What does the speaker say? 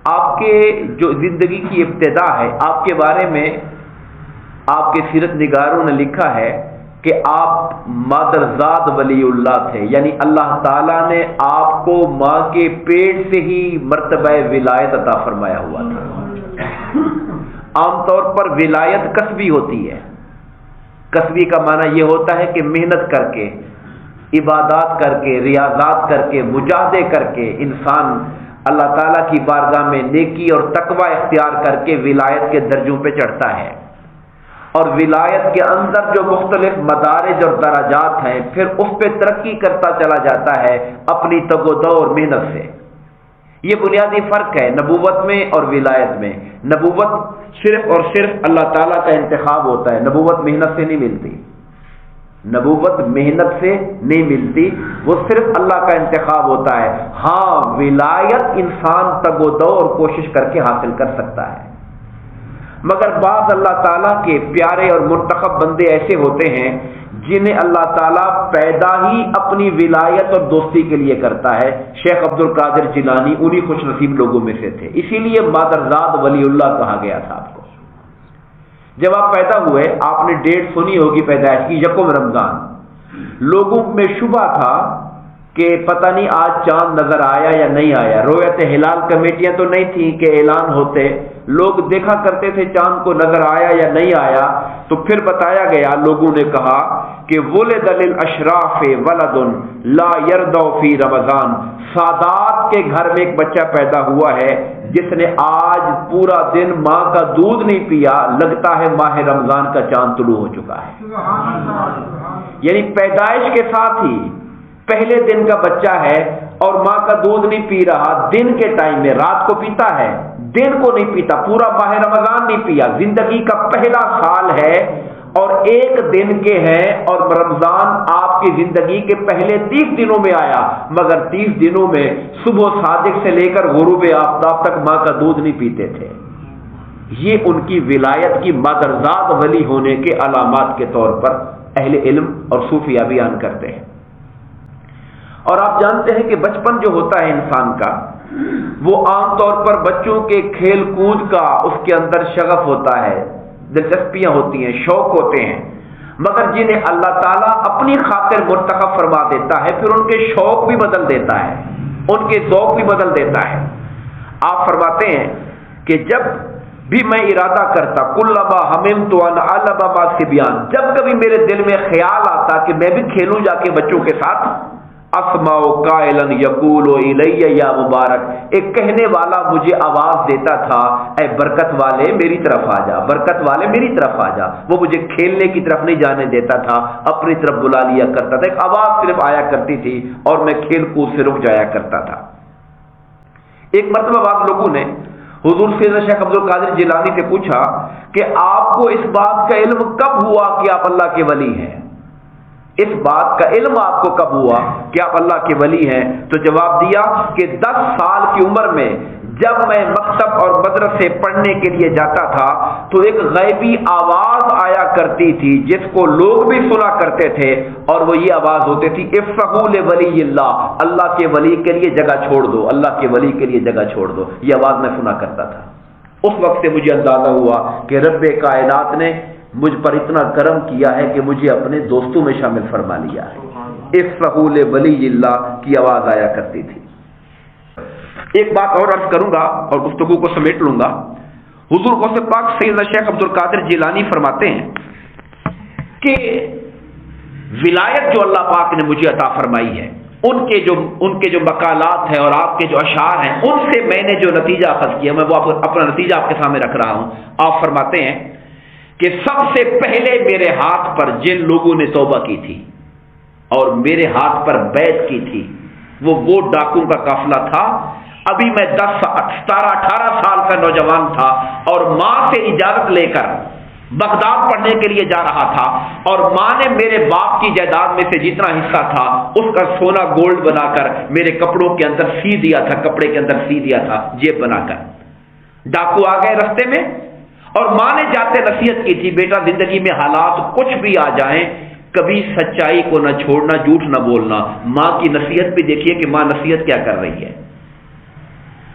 آپ کے جو زندگی کی ابتدا ہے، آپ کے بارے میں آپ کے سیرت نگاروں نے لکھا ہے کہ آپ مادرزاد ولی اللہ تھے، یعنی اللہ تعالیٰ نے آپ کو ماں کے پیٹ سے ہی مرتبہ ولایت عطا فرمایا ہوا تھا۔ عام طور پر ولایت کسبی ہوتی ہے۔ کسبی کا معنی یہ ہوتا ہے کہ محنت کر کے، عبادات کر کے، ریاضات کر کے، مجاہدے کر کے انسان اللہ تعالیٰ کی بارگاہ میں نیکی اور تقوی اختیار کر کے ولایت کے درجوں پہ چڑھتا ہے، اور ولایت کے اندر جو مختلف مدارج اور درجات ہیں پھر اس پہ ترقی کرتا چلا جاتا ہے اپنی تگ و دو اور محنت سے۔ یہ بنیادی فرق ہے نبوت میں اور ولایت میں۔ نبوت صرف اور صرف اللہ تعالیٰ کا انتخاب ہوتا ہے، نبوت محنت سے نہیں ملتی، نبوت محنت سے نہیں ملتی، وہ صرف اللہ کا انتخاب ہوتا ہے۔ ہاں، ولایت انسان تگ و دو اور کوشش کر کے حاصل کر سکتا ہے، مگر بعض اللہ تعالیٰ کے پیارے اور منتخب بندے ایسے ہوتے ہیں جنہیں اللہ تعالیٰ پیدا ہی اپنی ولایت اور دوستی کے لیے کرتا ہے۔ شیخ عبد القادر جیلانی انہی خوش نصیب لوگوں میں سے تھے، اسی لیے مادرزاد ولی اللہ کہا گیا تھا آپ کو۔ جب آپ پیدا ہوئے، آپ نے ڈیٹ سنی ہوگی پیدائش کی، یکم رمضان۔ لوگوں میں شبہ تھا کہ پتہ نہیں آج چاند نظر آیا یا نہیں آیا، رویت ہلال کمیٹیاں تو نہیں تھیں کہ اعلان ہوتے، لوگ دیکھا کرتے تھے چاند کو نظر آیا یا نہیں آیا۔ تو پھر بتایا گیا، لوگوں نے کہا کہ ولد للاشراف ولد لا یرضع فی رمضان، سادات کے گھر میں ایک بچہ پیدا ہوا ہے جس نے آج پورا دن ماں کا دودھ نہیں پیا، لگتا ہے ماہ رمضان کا چاند طلوع ہو چکا ہے۔ یعنی پیدائش کے ساتھ ہی پہلے دن کا بچہ ہے اور ماں کا دودھ نہیں پی رہا، دن کے ٹائم میں، رات کو پیتا ہے، دن کو نہیں پیتا، پورا ماہ رمضان نہیں پیا، زندگی کا پہلا سال ہے اور ایک دن کے ہیں، اور رمضان آپ کی زندگی کے پہلے 30 دنوں میں آیا، مگر 30 دنوں میں صبح صادق سے لے کر غروب آفتاب تک ماں کا دودھ نہیں پیتے تھے۔ یہ ان کی ولایت کی مادرزاد ولی ہونے کے علامات کے طور پر اہل علم اور صوفیہ بیان کرتے ہیں۔ اور آپ جانتے ہیں کہ بچپن جو ہوتا ہے انسان کا، وہ عام طور پر بچوں کے کھیل کود کا اس کے اندر شغف ہوتا ہے، دلچسپیاں ہوتی ہیں، شوق ہوتے ہیں، مگر جنہیں اللہ تعالیٰ اپنی خاطر منتخب فرما دیتا ہے پھر ان کے شوق بھی بدل دیتا ہے، ان کے ذوق بھی بدل دیتا ہے۔ آپ فرماتے ہیں کہ جب بھی میں ارادہ کرتا، کلما ہممت ان العب مع الصبیان، جب کبھی میرے دل میں خیال آتا کہ میں بھی کھیلوں جا کے بچوں کے ساتھ، اسمع قائلا یقول الی یا مبارک، ایک کہنے والا مجھے آواز دیتا تھا، اے برکت والے میری طرف آ جا، برکت والے میری طرف آ جا۔ وہ مجھے کھیلنے کی طرف نہیں جانے دیتا تھا، اپنی طرف بلا لیا کرتا تھا، ایک آواز صرف آیا کرتی تھی اور میں کھیل کود سے رک جایا کرتا تھا۔ ایک مرتبہ بعض لوگوں نے حضور سیدنا شیخ عبد القادر جیلانی سے پوچھا کہ آپ کو اس بات کا علم کب ہوا کہ آپ اللہ کے ولی ہیں؟ اس بات کا علم آپ کو کب ہوا کہ آپ اللہ کے ولی ہیں؟ تو جواب دیا کہ 10 سال کی عمر میں جب میں مکتب اور مدرسے پڑھنے کے لیے جاتا تھا تو ایک غیبی آواز آیا کرتی تھی جس کو لوگ بھی سنا کرتے تھے، اور وہ یہ آواز ہوتی تھی، افسحوا لولی اللہ، اللہ کے ولی کے لیے جگہ چھوڑ دو، اللہ کے ولی کے لیے جگہ چھوڑ دو۔ یہ آواز میں سنا کرتا تھا۔ اس وقت سے مجھے اندازہ ہوا کہ رب کائنات نے مجھ پر اتنا کرم کیا ہے کہ مجھے اپنے دوستوں میں شامل فرما لیا ہے۔ افسحوا لولی اللہ کی آواز آیا کرتی تھی۔ ایک بات اور عرض کروں گا اور گفتگو کو سمیٹ لوں گا۔ حضور غوث پاک سیدنا شیخ عبد القادر جیلانی فرماتے ہیں کہ ولایت جو اللہ پاک نے مجھے عطا فرمائی ہے، ان کے جو مقالات ہیں اور آپ کے جو اشعار ہیں، ان سے میں نے جو نتیجہ اخذ کیا، میں وہ اپنا نتیجہ آپ کے سامنے رکھ رہا ہوں۔ آپ فرماتے ہیں کہ سب سے پہلے میرے ہاتھ پر جن لوگوں نے توبہ کی تھی اور میرے ہاتھ پر بیعت کی تھی، وہ ڈاکوں کا قافلہ تھا۔ ابھی میں 17-18 سال کا نوجوان تھا اور ماں سے اجازت لے کر بغداد پڑھنے کے لیے جا رہا تھا، اور ماں نے میرے باپ کی جائیداد میں سے جتنا حصہ تھا اس کا سونا گولڈ بنا کر میرے کپڑوں کے اندر سی دیا تھا، کپڑے کے اندر سی دیا تھا جیب بنا کر۔ ڈاکو آ گئے رستے میں اور ماں نے جاتے نصیحت کی تھی، بیٹا زندگی میں حالات کچھ بھی آ جائیں کبھی سچائی کو نہ چھوڑنا، جھوٹ نہ بولنا۔ ماں کی نصیحت بھی دیکھیے کہ ماں نصیحت کیا کر رہی ہے۔